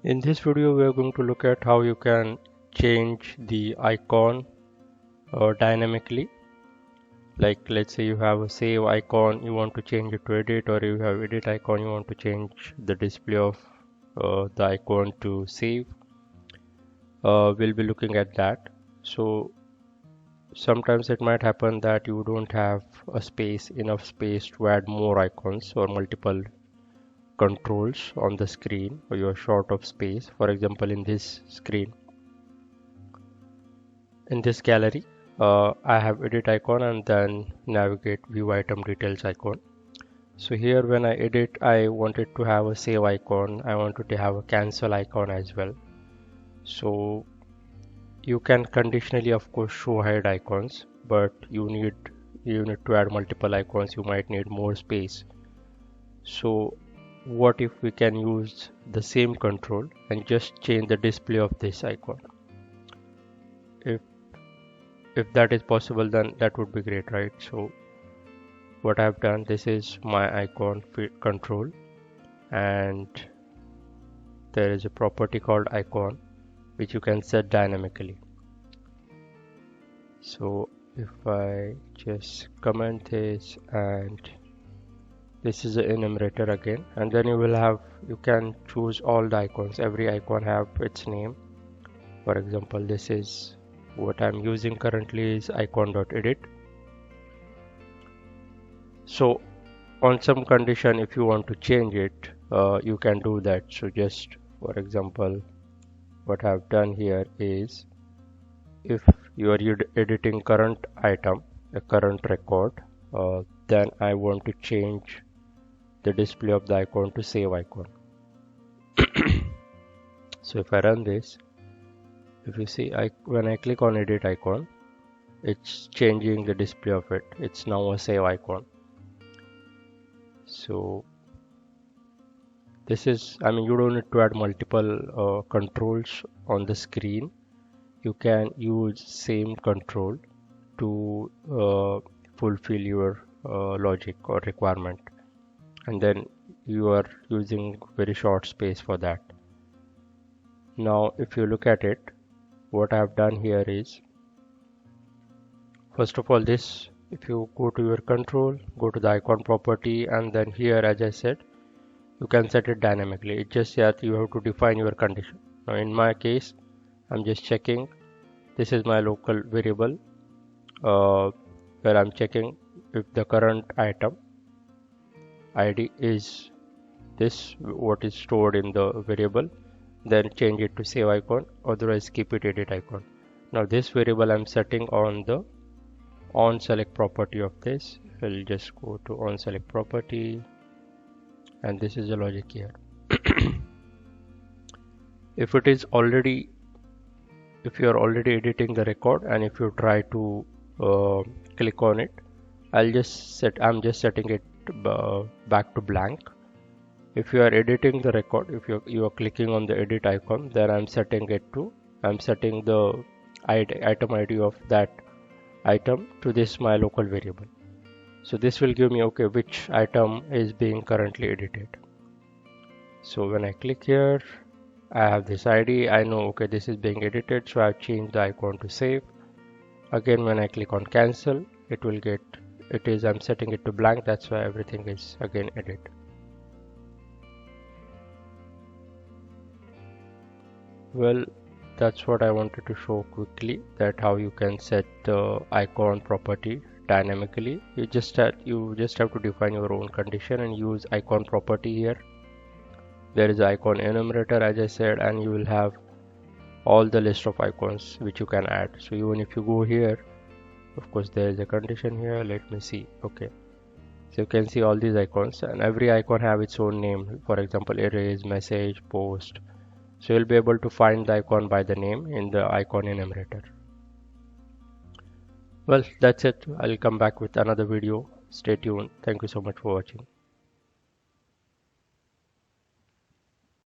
In this video, we are going to look at how you can change the icon dynamically. Like, let's say you have a save icon, you want to change it to edit, or you have edit icon, you want to change the display of the icon to save. We'll be looking at that. So sometimes it might happen that you don't have enough space to add more icons or multiple controls on the screen, or you're short of space. For example, in this screen, in this gallery, I have edit icon and then navigate view item details icon. So here when I edit, I wanted to have a save icon, I wanted to have a cancel icon as well. So you can conditionally of course show hide icons, but you need to add multiple icons, you might need more space. So what if we can use the same control and just change the display of this icon? If that is possible, then that would be great, right? So what I've done, this is my icon control, and there is a property called icon which you can set dynamically. So if I just comment this, and this is the enumerator again, and then you can choose all the icons. Every icon have its name. For example, this is what I'm using currently is icon.edit. So on some condition, if you want to change it, you can do that. So just for example, what I've done here is, if you are editing current item, a current record, then I want to change the display of the icon to save icon. So if I run this, if you see, when I click on edit icon, it's changing the display of it. It's now a save icon. So this is, you don't need to add multiple controls on the screen. You can use same control to fulfill your logic or requirement, and then you are using very short space for that. Now if you look at it, what I have done here is, first of all, this, if you go to your control, go to the icon property, and then here, as I said, you can set it dynamically. It's just that you have to define your condition. Now in my case, I'm just checking, this is my local variable where I'm checking if the current item ID is this, what is stored in the variable, then change it to save icon, otherwise keep it edit icon. Now this variable I'm setting on the on select property of this. We'll just go to on select property, and this is the logic here. If you are already editing the record, and if you try to click on it, I'm just setting it back to blank. If you are editing the record, if you are clicking on the edit icon, then I'm setting the item ID of that item to this my local variable. So this will give me, okay, which item is being currently edited. So when I click here, I have this ID, I know, okay, this is being edited, so I've changed the icon to save. Again, when I click on cancel, I'm setting it to blank, that's why everything is again edit. Well, that's what I wanted to show quickly, that how you can set the icon property dynamically. You just have to define your own condition and use icon property here. There is icon enumerator, as I said, and you will have all the list of icons which you can add. So even if you go here, of course there is a condition here, let me see. Okay, so you can see all these icons, and every icon have its own name. For example, erase, message, post. So you'll be able to find the icon by the name in the icon enumerator. Well, that's it. I'll come back with another video. Stay tuned. Thank you so much for watching.